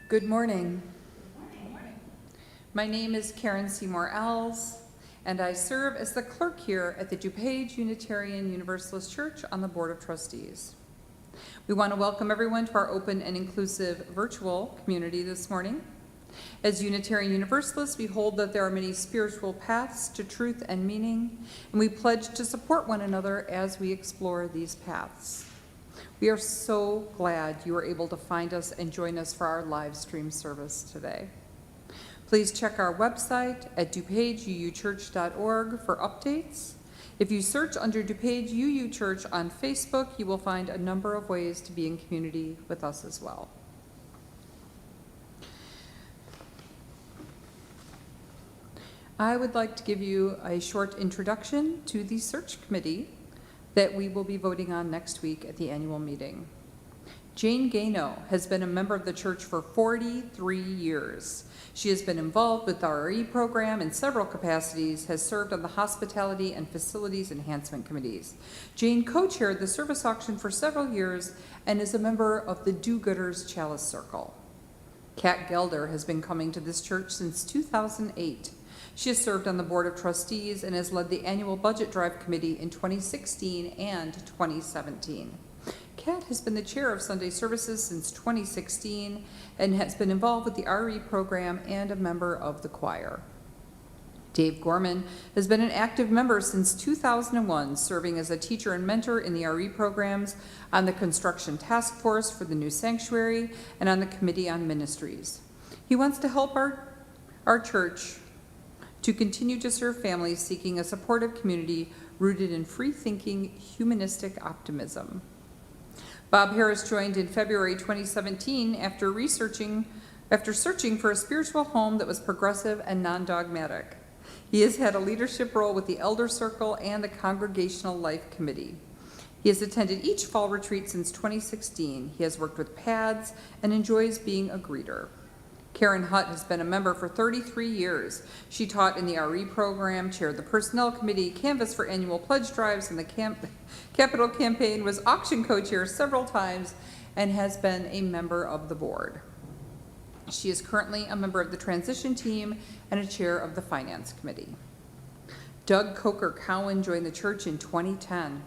Good morning. My name is Karen Seymour-Ells, and I serve as the clerk here at the DuPage Unitarian Universalist Church on the Board of Trustees. We want to welcome everyone to our open and inclusive virtual community this morning. As Unitarian Universalists, we hold that there are many spiritual paths to truth and meaning, and we pledge to support one another as we explore these paths. We are so glad you were able to find us and join us for our live stream service today. Please check our website at dupageuchurch.org for updates. If you search under DuPage UU Church on Facebook, you will find a number of ways to be in community with us as well. I would like to give you a short introduction to the search committee that we will be voting on next week at the annual meeting. Jane Gano has been a member of the church for 43 years. She has been involved with the RE program in several capacities, has served on the Hospitality and Facilities Enhancement Committees. Jane co-chaired the service auction for several years and is a member of the Do-Gooders Chalice Circle. Kat Gelder has been coming to this church since 2008. She has served on the Board of Trustees and has led the annual Budget Drive Committee in 2016 and 2017. Kat has been the chair of Sunday services since 2016 and has been involved with the RE program and a member of the choir. Dave Gorman has been an active member since 2001, serving as a teacher and mentor in the RE programs, on the construction task force for the new sanctuary, and on the Committee on Ministries. He wants to help our church to continue to serve families seeking a supportive community rooted in free-thinking, humanistic optimism. Bob Harris joined in February 2017 after searching for a spiritual home that was progressive and non-dogmatic. He has had a leadership role with the Elder Circle and the Congregational Life Committee. He has attended each fall retreat since 2016. He has worked with PADS and enjoys being a greeter. Karen Hutt has been a member for 33 years. She taught in the RE program, chaired the Personnel Committee, canvassed for annual pledge drives in the Capital Campaign, was auction co-chair several times, and has been a member of the board. She is currently a member of the transition team and a chair of the Finance Committee. Doug Coker-Cowan joined the church in 2010.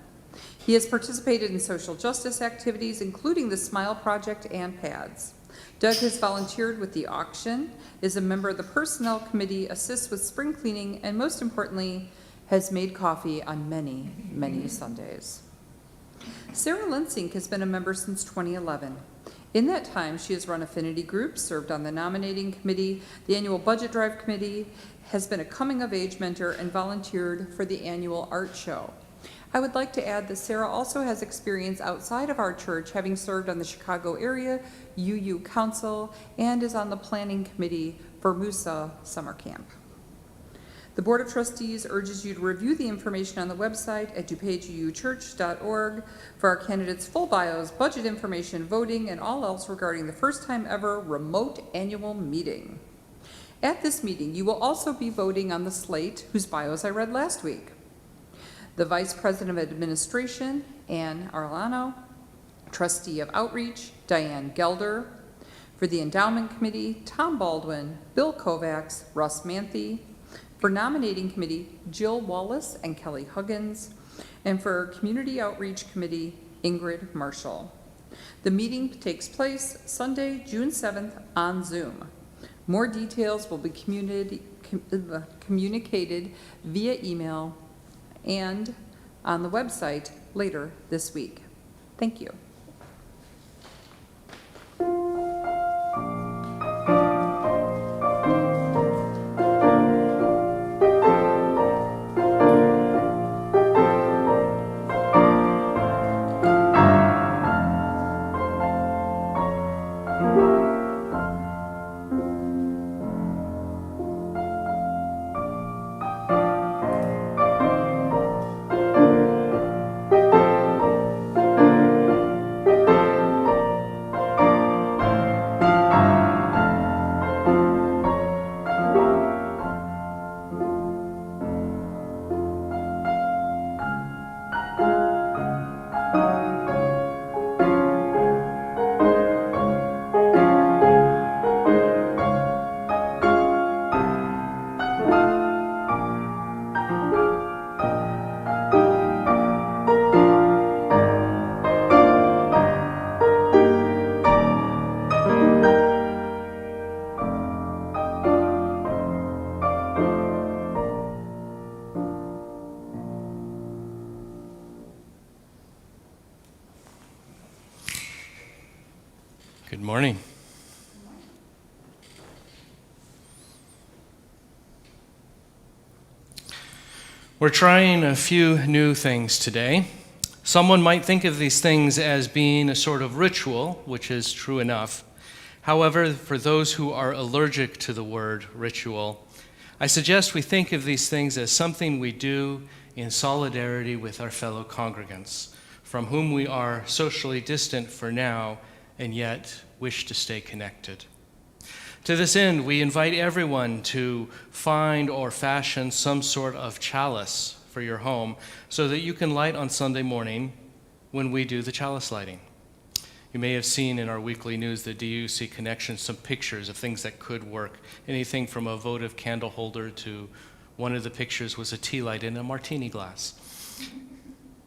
He has participated in social justice activities, including the Smile Project and PADS. Doug has volunteered with the auction, is a member of the Personnel Committee, assists with spring cleaning, and most importantly, has made coffee on many, many Sundays. Sarah Lensink has been a member since 2011. In that time, she has run affinity groups, served on the nominating committee, the annual budget drive committee, has been a coming-of-age mentor, and volunteered for the annual art show. I would like to add that Sarah also has experience outside of our church, having served on the Chicago area UU Council and is on the planning committee for Musa Summer Camp. The Board of Trustees urges you to review the information on the website at dupageuchurch.org for our candidates' full bios, budget information, voting, and all else regarding the first time ever remote annual meeting. At this meeting, you will also be voting on the slate whose bios I read last week. The Vice President of Administration, Ann Arlano, Trustee of Outreach, Diane Gelder. For the Endowment Committee, Tom Baldwin, Bill Kovacs, Russ Manthe. For Nominating Committee, Jill Wallace and Kelly Huggins. And for Community Outreach Committee, Ingrid Marshall. The meeting takes place Sunday, June 7th on Zoom. More details will be communicated via email and on the website later this week. Thank you. Good morning. We're trying a few new things today. Someone might think of these things as being a sort of ritual, which is true enough. However, for those who are allergic to the word ritual, I suggest we think of these things as something we do in solidarity with our fellow congregants, from whom we are socially distant for now and yet wish to stay connected. To this end, we invite everyone to find or fashion some sort of chalice for your home so that you can light on Sunday morning when we do the chalice lighting. You may have seen in our weekly news, the DUC Connection, some pictures of things that could work. Anything from a votive candle holder to one of the pictures was a tea light in a martini glass.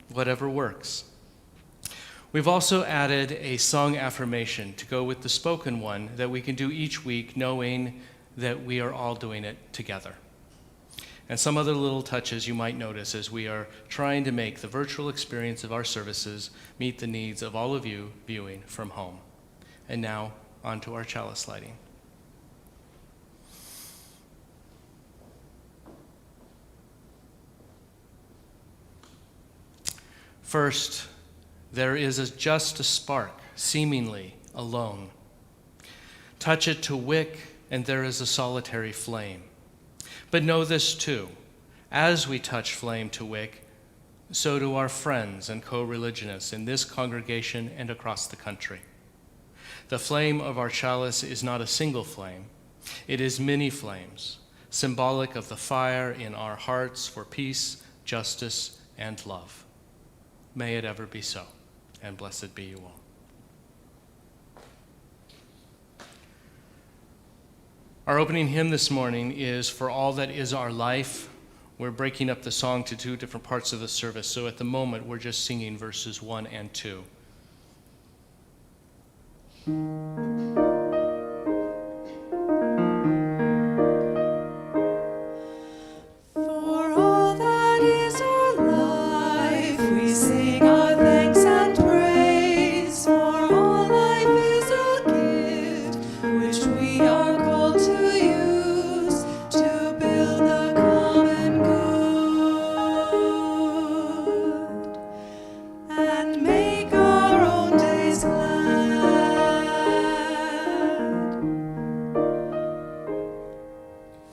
Whatever works. We've also added a song affirmation to go with the spoken one that we can do each week, knowing that we are all doing it together. And some other little touches you might notice as we are trying to make the virtual experience of our services meet the needs of all of you viewing from home. And now, on to our chalice lighting. First, there is just a spark, seemingly alone. Touch it to wick, and there is a solitary flame. But know this too, as we touch flame to wick, so do our friends and co-religionists in this congregation and across the country. The flame of our chalice is not a single flame. It is many flames, symbolic of the fire in our hearts for peace, justice, and love. May it ever be so, and blessed be you all. Our opening hymn this morning is For All That Is Our Life. We're breaking up the song to two different parts of the service, so at the moment we're just singing verses 1 and 2. For all that is our life, we sing our thanks and praise. For all life is a gift which we are called to use to build the common good and make our own days glad.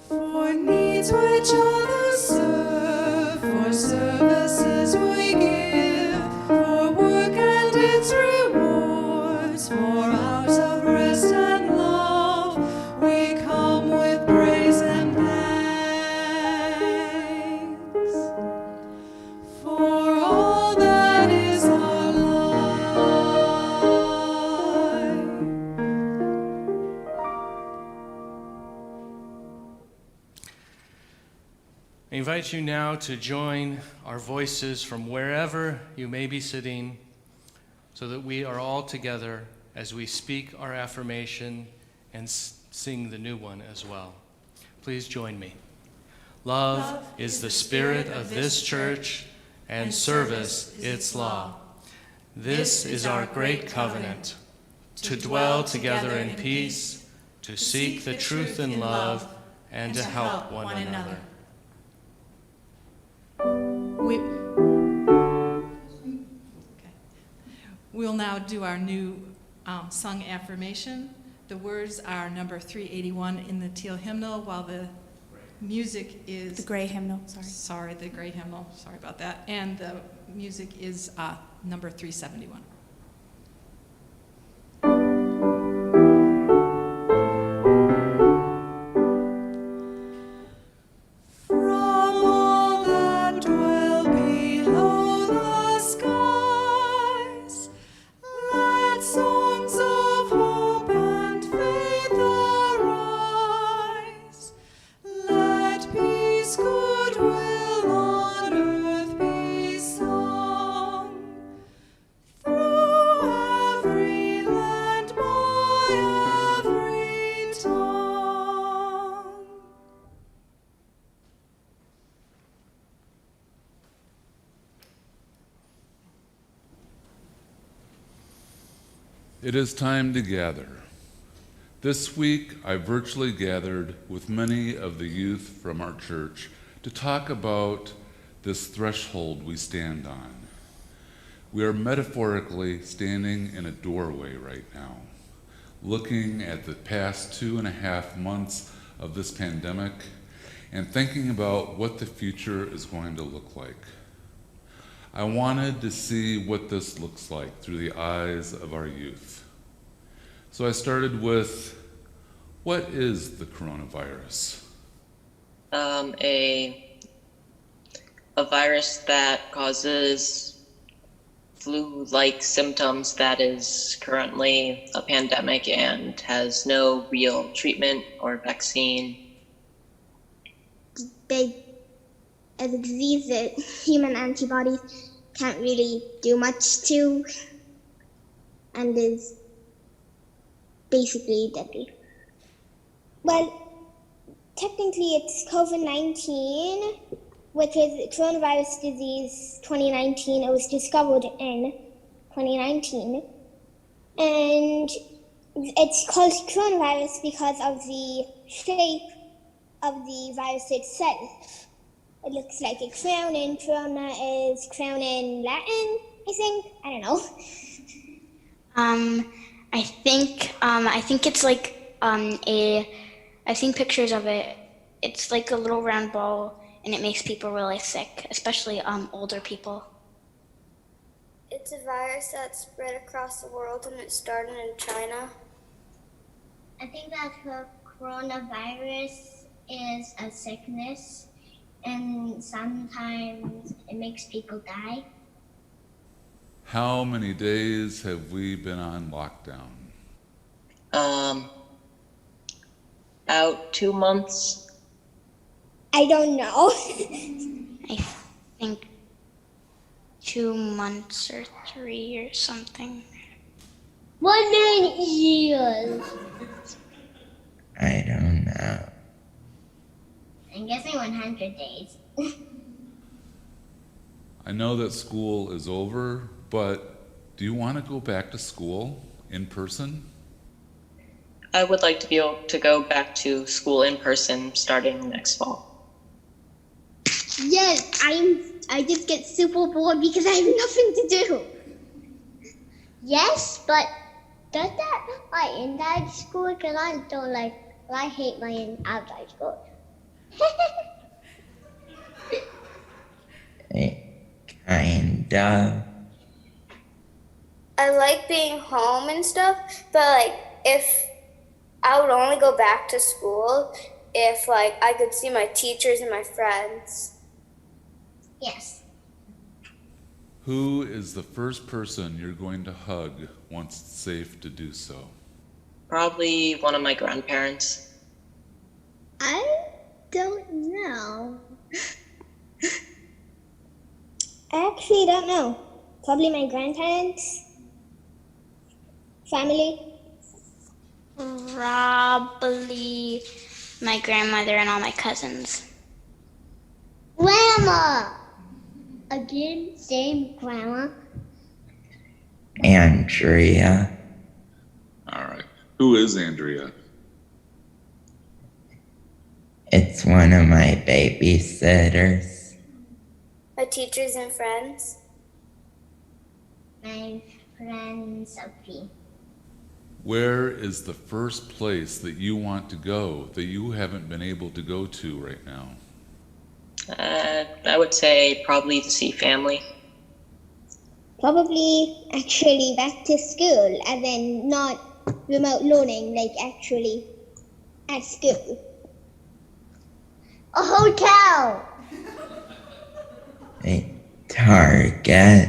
For needs which others serve, for services we give, for work and its rewards, for hours of rest and love, we come with praise and thanks. For all that is our life. I invite you now to join our voices from wherever you may be sitting so that we are all together as we speak our affirmation and sing the new one as well. Please join me. Love is the spirit of this church, and service its law. This is our great covenant, to dwell together in peace, to seek the truth in love, and to help one another. We'll now do our new sung affirmation. The words are number 381 in the teal hymnal, while the music is... The gray hymnal, Sorry, the gray hymnal. Sorry about that. And the music is number 371. Through It is time to gather. This week, I virtually gathered with many of the youth from our church to talk about this threshold we stand on. We are metaphorically standing in a doorway right now, looking at the past 2.5 months of this pandemic and thinking about what the future is going to look like. I wanted to see what this looks like through the eyes of our youth. So I started with, what is the coronavirus? A virus that causes flu-like symptoms that is currently a pandemic and has no real treatment or vaccine. A disease that human antibodies can't really do much to, and is basically deadly. Well, technically it's COVID-19, which is coronavirus disease 2019. It was discovered in 2019. And it's called coronavirus because of the shape of the virus itself. It looks like a crown, and corona is crown in Latin, I think. I don't know. I think it's like I've seen pictures of it. It's like a little round ball, and it makes people really sick, especially older people. It's a virus that spread across the world, and it started in China. I think that the coronavirus is a sickness, and sometimes it makes people die. How many days have we been on lockdown? About 2 months. I don't know. I think 2 months or 3 or something. 1 million years. I don't know. I'm guessing 100 days. I know that school is over, but do you want to go back to school in person? I would like to be able to go back to school in person starting next fall. Yes, I just get super bored because I have nothing to do. Yes, but does that my inside school? Because I hate my outside school. Kinda. I like being home and stuff, but if I would only go back to school if I could see my teachers and my friends. Yes. Who is the first person you're going to hug once it's safe to do so? Probably one of my grandparents. I don't know. I actually don't know. Probably my grandparents. Family. Probably my grandmother and all my cousins. Grandma! Again, same grandma. Andrea. All right. Who is Andrea? It's one of my babysitters. My teachers and friends. My friend Sophie. Where is the first place that you want to go that you haven't been able to go to right now? I would say probably to see family. Probably actually back to school, and then not remote learning, actually at school. A hotel! A Target.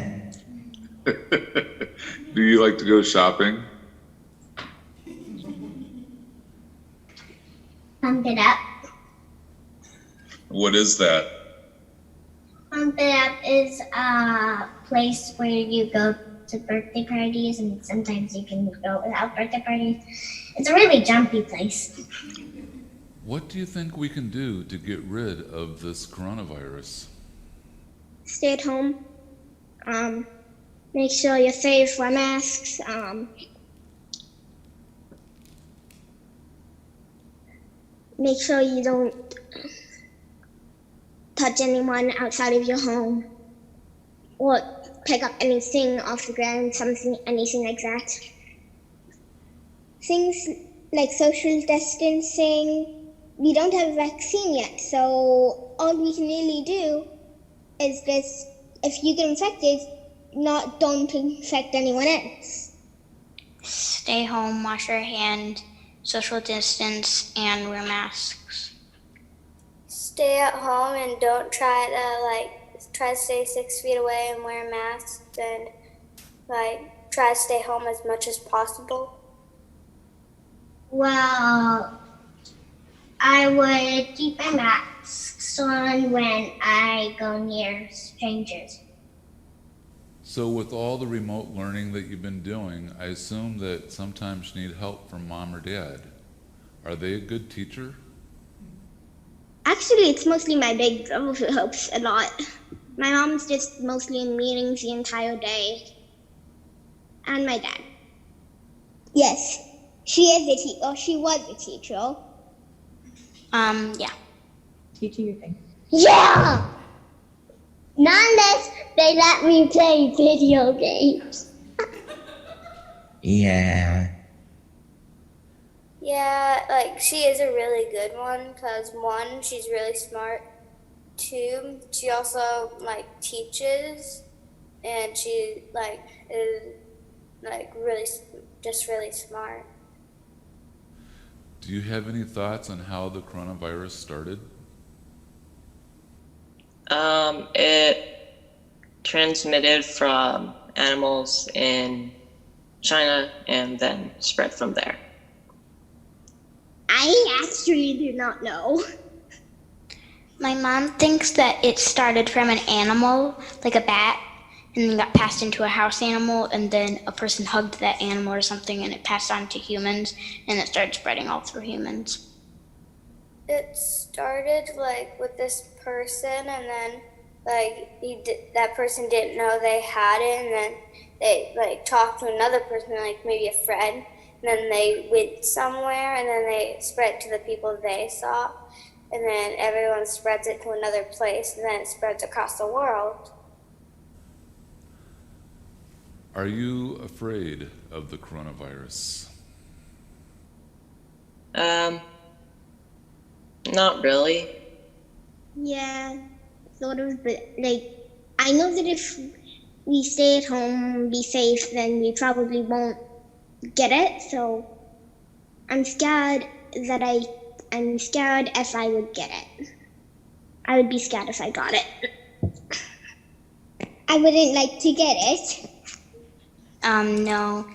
Do you like to go shopping? Pump It Up. What is that? Pump It Up is a place where you go to birthday parties, and sometimes you can go without birthday parties. It's a really jumpy place. What do you think we can do to get rid of this coronavirus? Stay at home. Make sure you're safe, wear masks. make sure you don't touch anyone outside of your home or pick up anything off the ground, anything like that. Things like social distancing, we don't have a vaccine yet, so all we can really do is just, if you get infected, don't infect anyone else. Stay home, wash your hand, social distance, and wear masks. Stay at home and don't try to stay 6 feet away and wear masks, and try to stay home as much as possible. Well, I would keep my masks on when I go near strangers. So with all the remote learning that you've been doing, I assume that sometimes you need help from mom or dad. Are they a good teacher? Actually, it's mostly my big brother who helps a lot. My mom's just mostly in meetings the entire day. And my dad. Yes, she was a teacher. Yeah. Teaching your thing. Yeah! Not unless they let me play video games. Yeah. Yeah, she is a really good one because 1, she's really smart. 2, she also teaches, and she is really smart. Do you have any thoughts on how the coronavirus started? It transmitted from animals in China and then spread from there. I actually do not know. My mom thinks that it started from an animal, like a bat, and then got passed into a house animal, and then a person hugged that animal or something, and it passed on to humans, and it started spreading all through humans. It started with this person, and then that person didn't know they had it, and then they talked to another person, maybe a friend, and then they went somewhere, and then they spread it to the people they saw, and then everyone spreads it to another place, and then it spreads across the world. Are you afraid of the coronavirus? Not really. Yeah, sort of, but I know that if we stay at home, be safe, then we probably won't get it, so I'm scared if I would get it. I would be scared if I got it. I wouldn't like to get it. No,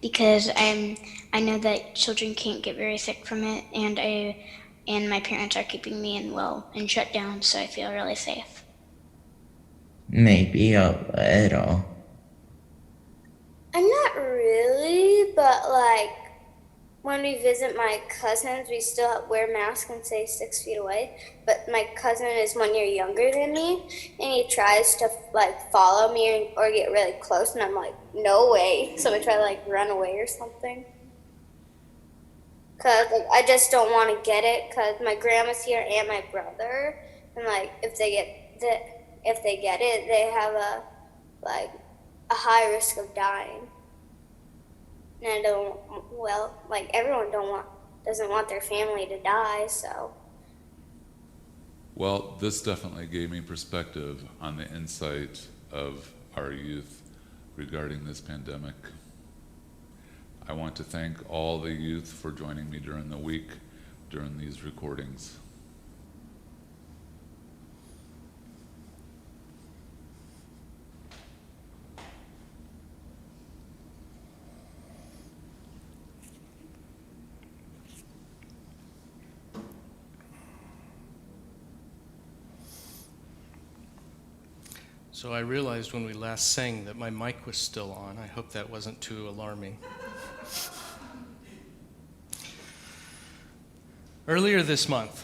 because I know that children can't get very sick from it, and my parents are keeping me in shut down, so I feel really safe. Maybe a little. I'm not really, but when we visit my cousins, we still wear masks and stay 6 feet away. But my cousin is 1 year younger than me, and he tries to follow me or get really close, and I'm like, no way. So we try to run away or something. Cause I just don't want to get it, cause my grandma's here and my brother, and if they get it, they have a high risk of dying. And everyone doesn't want their family to die, so. Well, this definitely gave me perspective on the insight of our youth regarding this pandemic. I want to thank all the youth for joining me during the week during these recordings. So I realized when we last sang that my mic was still on. I hope that wasn't too alarming. Earlier this month,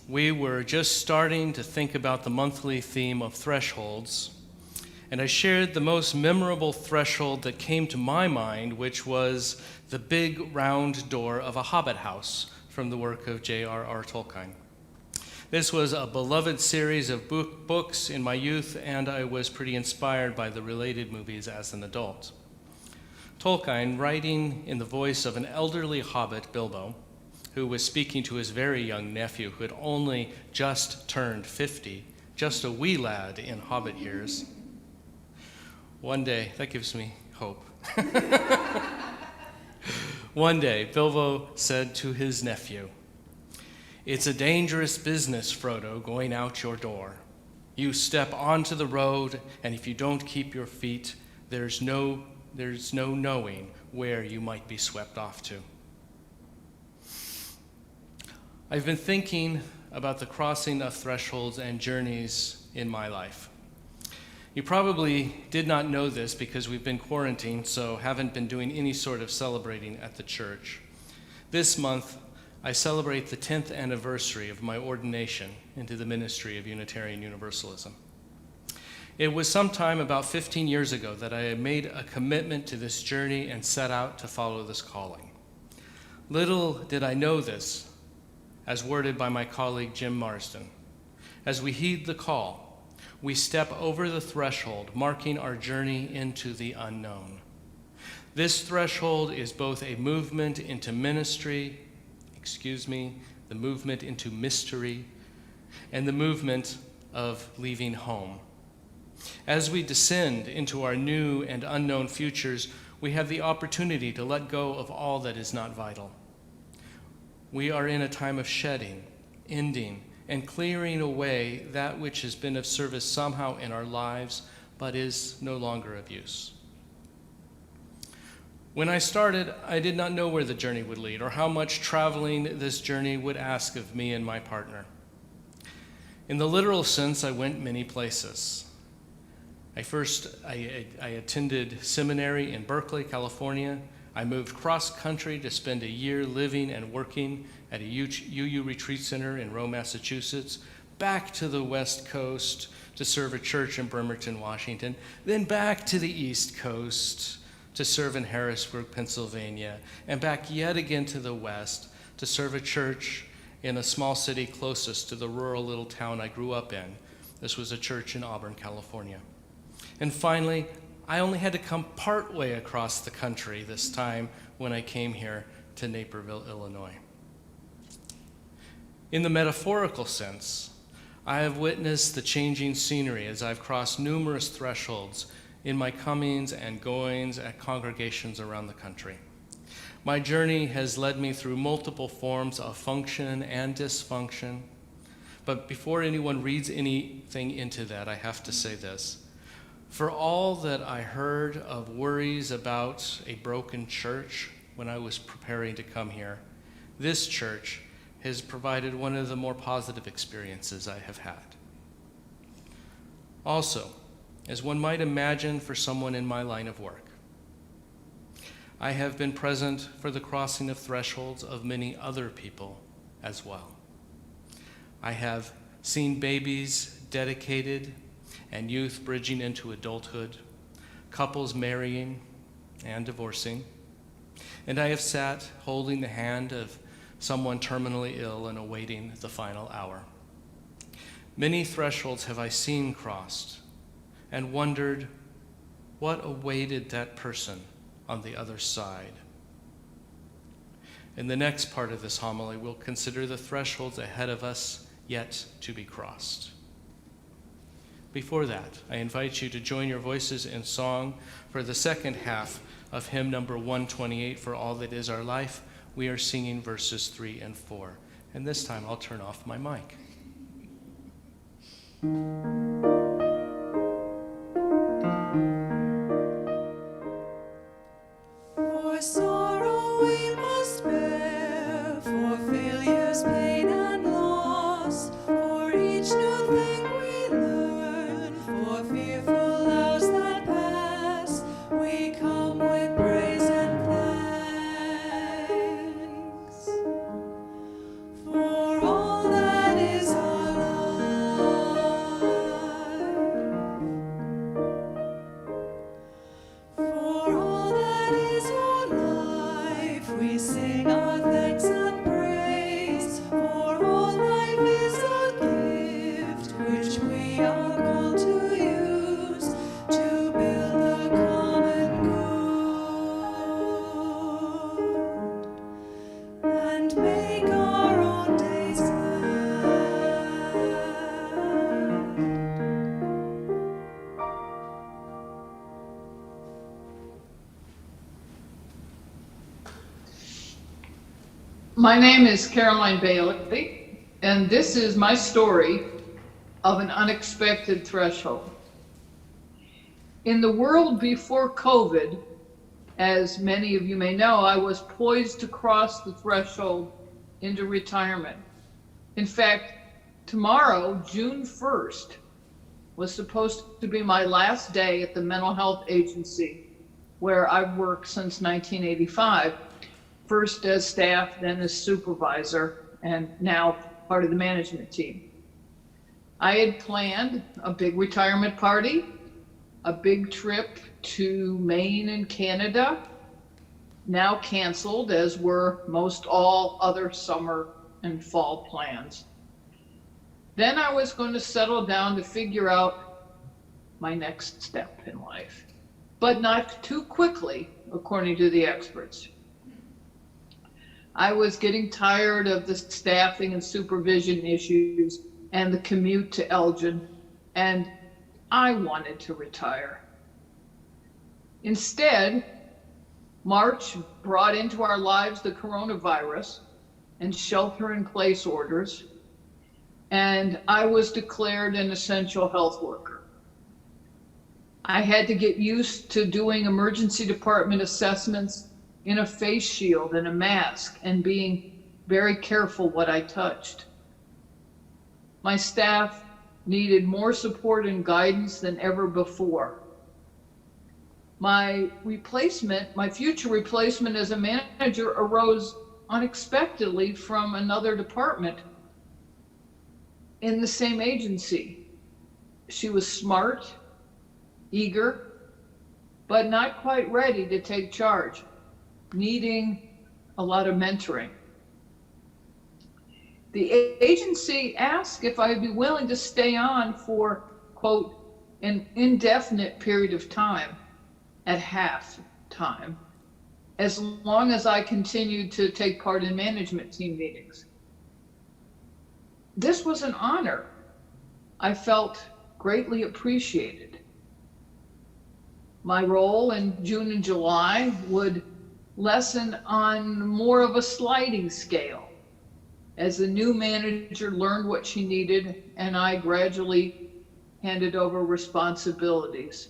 we were just starting to think about the monthly theme of thresholds, and I shared the most memorable threshold that came to my mind, which was the big round door of a hobbit house from the work of J.R.R. Tolkien. This was a beloved series of books in my youth, and I was pretty inspired by the related movies as an adult. Tolkien, writing in the voice of an elderly hobbit, Bilbo, who was speaking to his very young nephew, who had only just turned 50, just a wee lad in hobbit years. One day, that gives me hope. One day, Bilbo said to his nephew, "It's a dangerous business, Frodo, going out your door. You step onto the road, and if you don't keep your feet, there's no knowing where you might be swept off to." I've been thinking about the crossing of thresholds and journeys in my life. You probably did not know this because we've been quarantined, so haven't been doing any sort of celebrating at the church. This month, I celebrate the 10th anniversary of my ordination into the ministry of Unitarian Universalism. It was sometime about 15 years ago that I had made a commitment to this journey and set out to follow this calling. Little did I know this, as worded by my colleague Jim Marsden. As we heed the call, we step over the threshold, marking our journey into the unknown. This threshold is both a movement into ministry, the movement into mystery, and the movement of leaving home. As we descend into our new and unknown futures, we have the opportunity to let go of all that is not vital. We are in a time of shedding, ending, and clearing away that which has been of service somehow in our lives, but is no longer of use. When I started, I did not know where the journey would lead or how much traveling this journey would ask of me and my partner. In the literal sense, I went many places. I attended seminary in Berkeley, California. I moved cross-country to spend a year living and working at a UU retreat center in Rome, Massachusetts, back to the West Coast to serve a church in Bremerton, Washington, then back to the East Coast to serve in Harrisburg, Pennsylvania, and back yet again to the West to serve a church in a small city closest to the rural little town I grew up in. This was a church in Auburn, California. And finally, I only had to come part way across the country this time when I came here to Naperville, Illinois. In the metaphorical sense, I have witnessed the changing scenery as I've crossed numerous thresholds in my comings and goings at congregations around the country. My journey has led me through multiple forms of function and dysfunction. But before anyone reads anything into that, I have to say this. For all that I heard of worries about a broken church when I was preparing to come here, this church has provided one of the more positive experiences I have had. Also, as one might imagine for someone in my line of work, I have been present for the crossing of thresholds of many other people as well. I have seen babies dedicated and youth bridging into adulthood, couples marrying and divorcing, and I have sat holding the hand of someone terminally ill and awaiting the final hour. Many thresholds have I seen crossed and wondered what awaited that person on the other side. In the next part of this homily, we'll consider the thresholds ahead of us yet to be crossed. Before that, I invite you to join your voices in song for the second half of hymn number 128, For All That Is Our Life. We are singing verses 3 and 4. And this time I'll turn off my mic. For sorrow we must bear, for failures, pain, and loss, for each new thing we learn, for fearful hours that pass, we come with praise and thanks. For all that is our life, My name is Caroline Bailey, and this is my story of an unexpected threshold. In the world before COVID, as many of you may know, I was poised to cross the threshold into retirement. In fact, tomorrow, June 1st, was supposed to be my last day at the mental health agency where I've worked since 1985, first as staff, then as supervisor, and now part of the management team. I had planned a big retirement party, a big trip to Maine and Canada, now canceled, as were most all other summer and fall plans. Then I was going to settle down to figure out my next step in life, but not too quickly, according to the experts. I was getting tired of the staffing and supervision issues and the commute to Elgin, and I wanted to retire. Instead, March brought into our lives the coronavirus and shelter-in-place orders, and I was declared an essential health worker. I had to get used to doing emergency department assessments in a face shield and a mask and being very careful what I touched. My staff needed more support and guidance than ever before. My future replacement as a manager arose unexpectedly from another department in the same agency. She was smart, eager, but not quite ready to take charge, needing a lot of mentoring. The agency asked if I'd be willing to stay on for, quote, an indefinite period of time at half time, as long as I continued to take part in management team meetings. This was an honor. I felt greatly appreciated. My role in June and July would lessen on more of a sliding scale as the new manager learned what she needed and I gradually handed over responsibilities,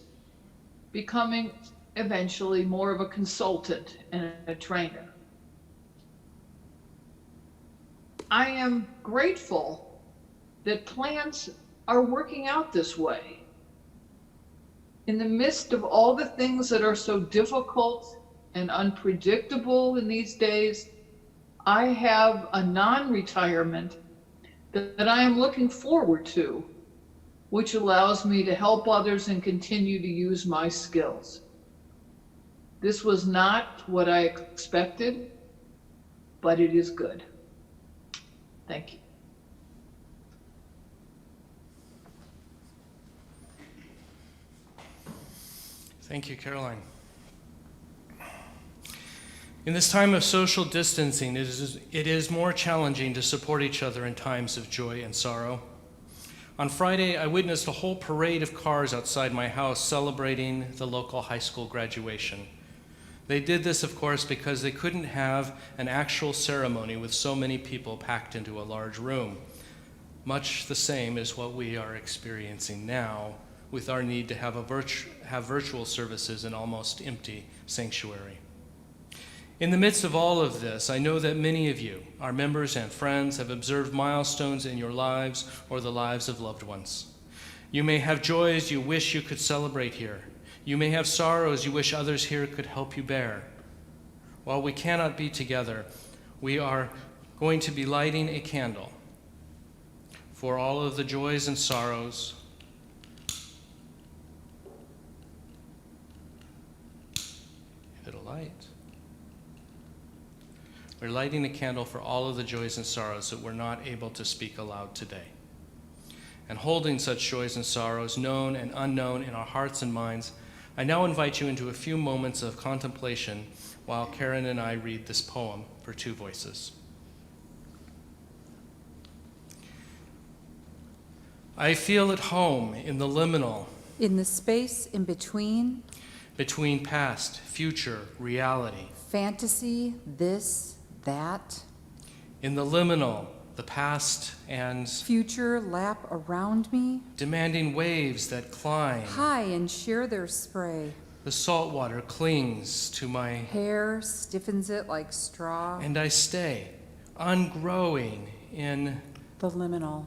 becoming eventually more of a consultant and a trainer. I am grateful that plans are working out this way. In the midst of all the things that are so difficult and unpredictable in these days, I have a non-retirement that I am looking forward to, which allows me to help others and continue to use my skills. This was not what I expected, but it is good. Thank you. Thank you, Caroline. In this time of social distancing, it is more challenging to support each other in times of joy and sorrow. On Friday, I witnessed a whole parade of cars outside my house celebrating the local high school graduation. They did this, of course, because they couldn't have an actual ceremony with so many people packed into a large room. Much the same as what we are experiencing now with our need to have virtual services in almost empty sanctuary. In the midst of all of this, I know that many of you, our members and friends, have observed milestones in your lives or the lives of loved ones. You may have joys you wish you could celebrate here. You may have sorrows you wish others here could help you bear. While we cannot be together, we are going to be lighting a candle for all of the joys and sorrows. Give it a light. We're lighting a candle for all of the joys and sorrows that we're not able to speak aloud today. And holding such joys and sorrows, known and unknown, in our hearts and minds, I now invite you into a few moments of contemplation while Karen and I read this poem for two voices. I feel at home in the liminal, in the space in between past, future, reality, fantasy, this, that, In the liminal, the past and Future lap around me, demanding waves that climb. high and share their spray. The salt water clings to my Hair stiffens it like straw. and I stay, ungrowing in. The liminal,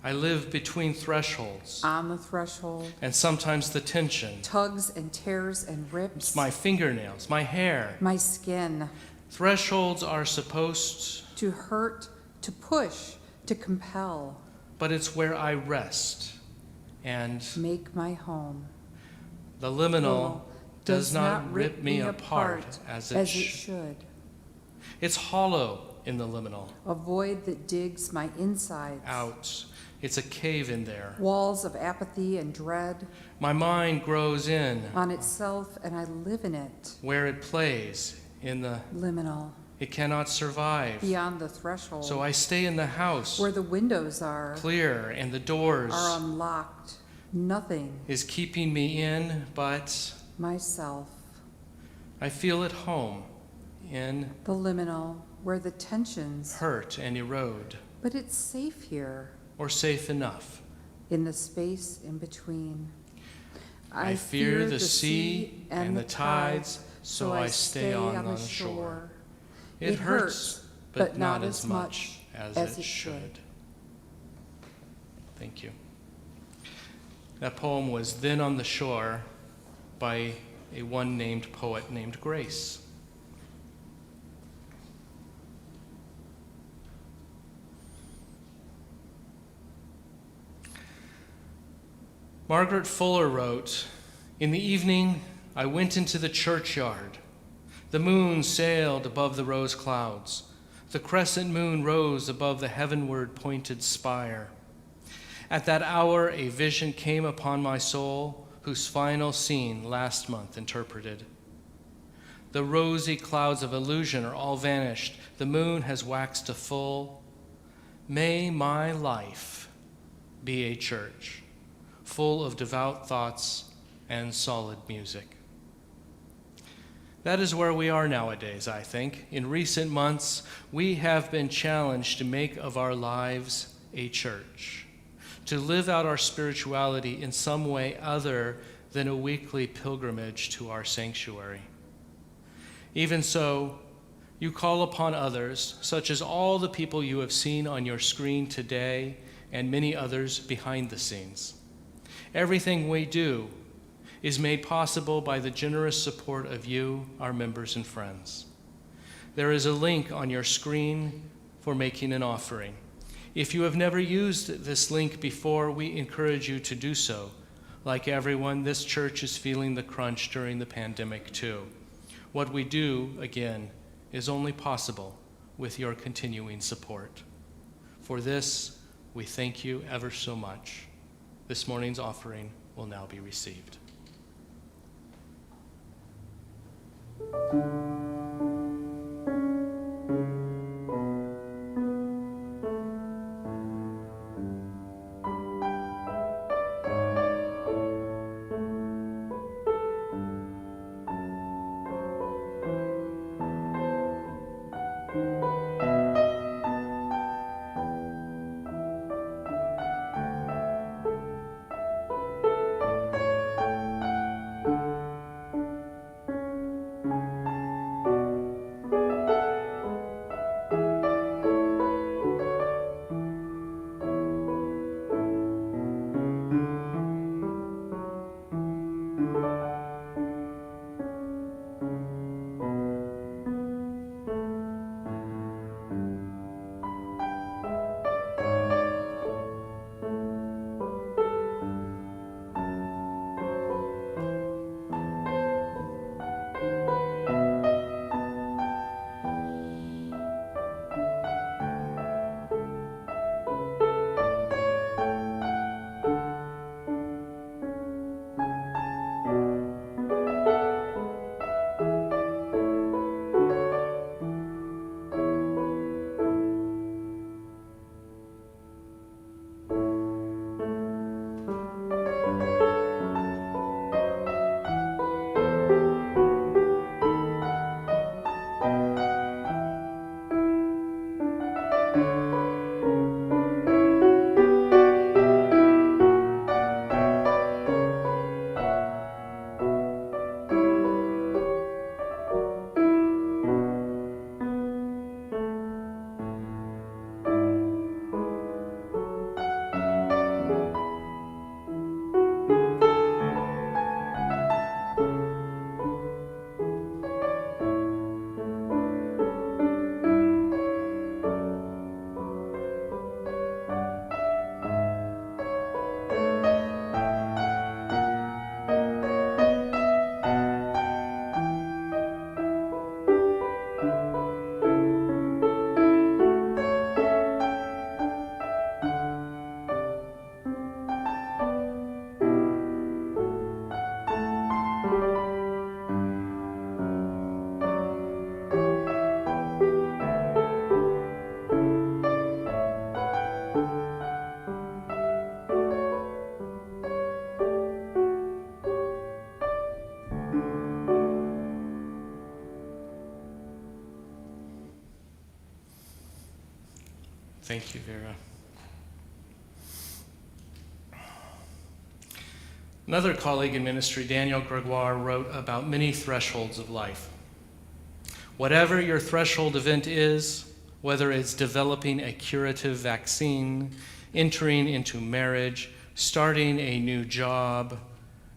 I live between thresholds, on the threshold, and sometimes the tension. tugs and tears and rips. My fingernails, my hair. My skin, Thresholds are supposed, to hurt, to push, to compel. but it's where I rest. And Make my home. the liminal does not rip me apart as it should. It's hollow in the liminal. A void that digs my insides. Out. It's a cave in there. Walls of apathy and dread My mind grows in on itself, and I live in it. where it plays in the. Liminal, It cannot survive. beyond the threshold, So I stay in the house, where the windows are clear, and the doors unlocked. Nothing, is keeping me in, but myself. I feel at home in The liminal, where the tensions, hurt and erode, but it's safe here, or safe enough. in the space in between. I fear the sea and the tides, so I stay on the shore. It hurts, but not as much as it should. Thank you. That poem was Then on the Shore by a one named poet named Grace. Margaret Fuller wrote, "In the evening, I went into the churchyard. The moon sailed above the rose clouds. The crescent moon rose above the heavenward pointed spire. At that hour, a vision came upon my soul, whose final scene last month interpreted. The rosy clouds of illusion are all vanished. The moon has waxed to full. May my life be a church, full of devout thoughts and solid music." That is where we are nowadays, I think. In recent months, we have been challenged to make of our lives a church, to live out our spirituality in some way other than a weekly pilgrimage to our sanctuary. Even so, you call upon others, such as all the people you have seen on your screen today and many others behind the scenes. Everything we do is made possible by the generous support of you, our members and friends. There is a link on your screen for making an offering. If you have never used this link before, we encourage you to do so. Like everyone, this church is feeling the crunch during the pandemic too. What we do, again, is only possible with your continuing support. For this, we thank you ever so much. This morning's offering will now be received. Thank you, Vera. Another colleague in ministry, Daniel Gregoire, wrote about many thresholds of life. Whatever your threshold event is, whether it's developing a curative vaccine, entering into marriage, starting a new job,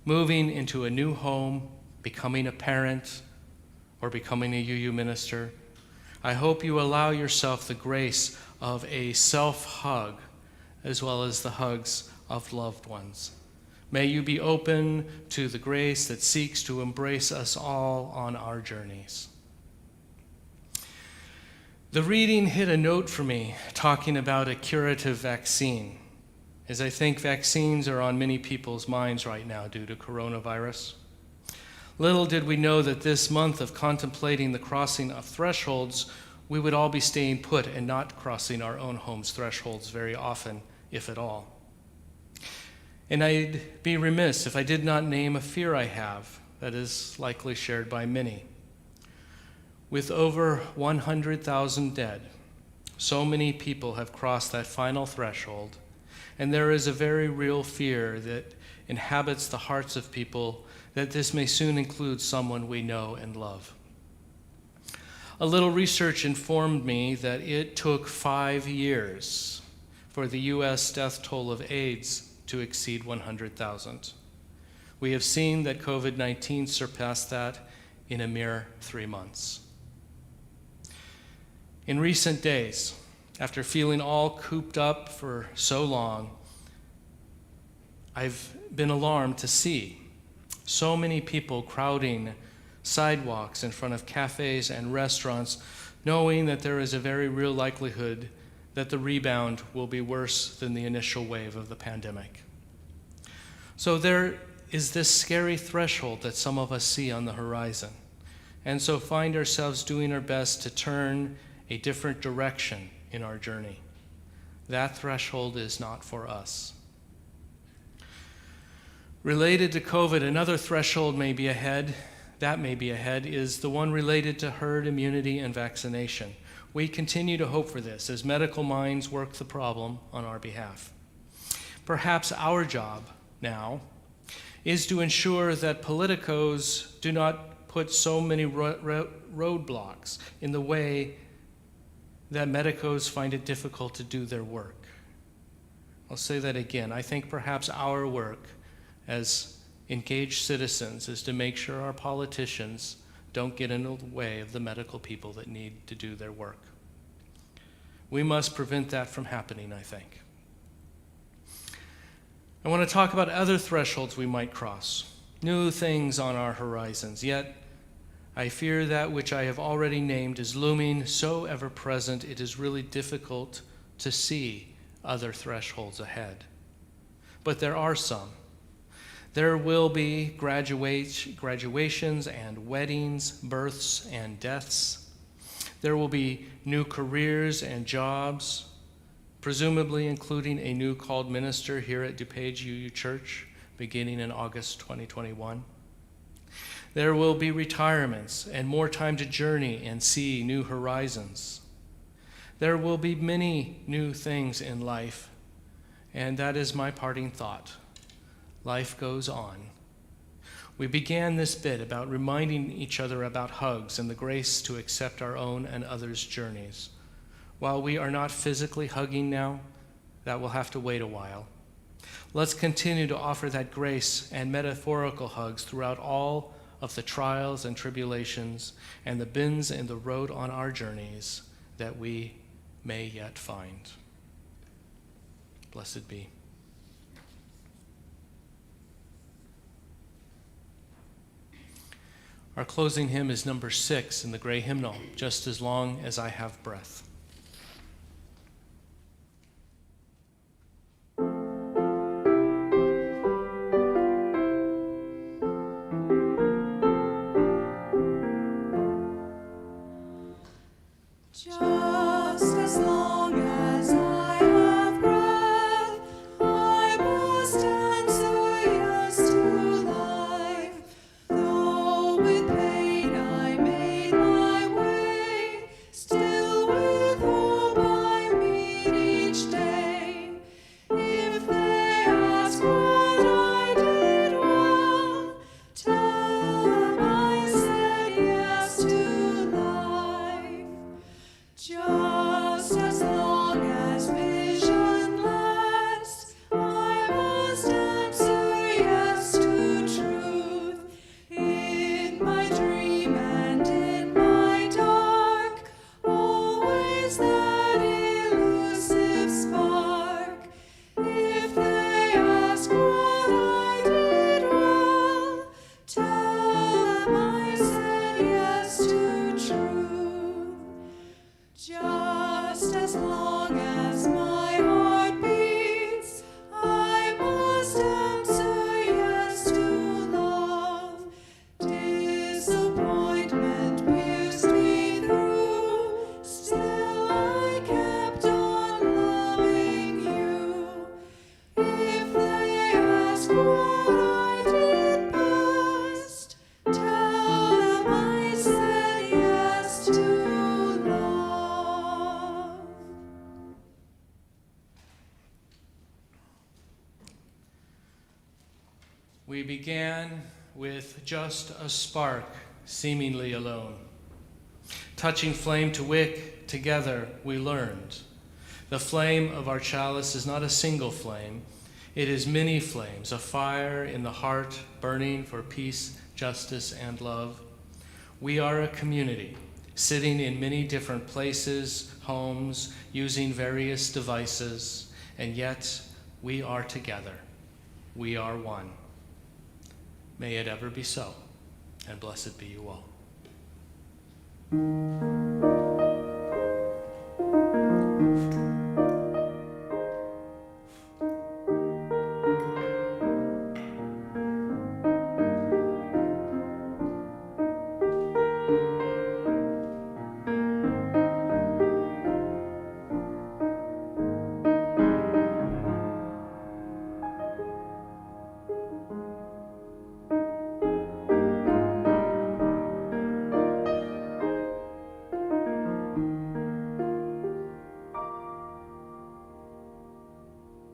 moving into a new home, becoming a parent, or becoming a UU minister, I hope you allow yourself the grace of a self-hug as well as the hugs of loved ones. May you be open to the grace that seeks to embrace us all on our journeys. The reading hit a note for me talking about a curative vaccine, as I think vaccines are on many people's minds right now due to coronavirus. Little did we know that this month of contemplating the crossing of thresholds, we would all be staying put and not crossing our own home's thresholds very often, if at all. And I'd be remiss if I did not name a fear I have that is likely shared by many. With over 100,000 dead, so many people have crossed that final threshold, and there is a very real fear that inhabits the hearts of people that this may soon include someone we know and love. A little research informed me that it took 5 years for the U.S. death toll of AIDS to exceed 100,000. We have seen that COVID-19 surpassed that in a mere 3 months. In recent days, after feeling all cooped up for so long, I've been alarmed to see so many people crowding sidewalks in front of cafes and restaurants, knowing that there is a very real likelihood that the rebound will be worse than the initial wave of the pandemic. So there is this scary threshold that some of us see on the horizon, and so find ourselves doing our best to turn a different direction in our journey. That threshold is not for us. Related to COVID, another threshold may be ahead. That may be ahead is the one related to herd immunity and vaccination. We continue to hope for this as medical minds work the problem on our behalf. Perhaps our job now is to ensure that politicos do not put so many roadblocks in the way that medicos find it difficult to do their work. I'll say that again. I think perhaps our work as engaged citizens is to make sure our politicians don't get in the way of the medical people that need to do their work. We must prevent that from happening, I think. I want to talk about other thresholds we might cross, new things on our horizons, yet I fear that which I have already named is looming so ever-present it is really difficult to see other thresholds ahead. But there are some. There will be graduations and weddings, births and deaths. There will be new careers and jobs, presumably including a new called minister here at DuPage UU Church beginning in August 2021. There will be retirements and more time to journey and see new horizons. There will be many new things in life, and that is my parting thought. Life goes on. We began this bit about reminding each other about hugs and the grace to accept our own and others' journeys. While we are not physically hugging now, that will have to wait a while. Let's continue to offer that grace and metaphorical hugs throughout all of the trials and tribulations and the bends in the road on our journeys that we may yet find. Blessed be. Our closing hymn is number 6 in the gray hymnal, Just as Long as I Have Breath. Just as long as I have breath, I must answer yes to life. Though with pain I made my way, still with We began with just a spark, seemingly alone. Touching flame to wick, together we learned. The flame of our chalice is not a single flame. It is many flames, a fire in the heart burning for peace, justice, and love. We are a community, sitting in many different places, homes, using various devices, and yet we are together. We are one. May it ever be so, and blessed be you all.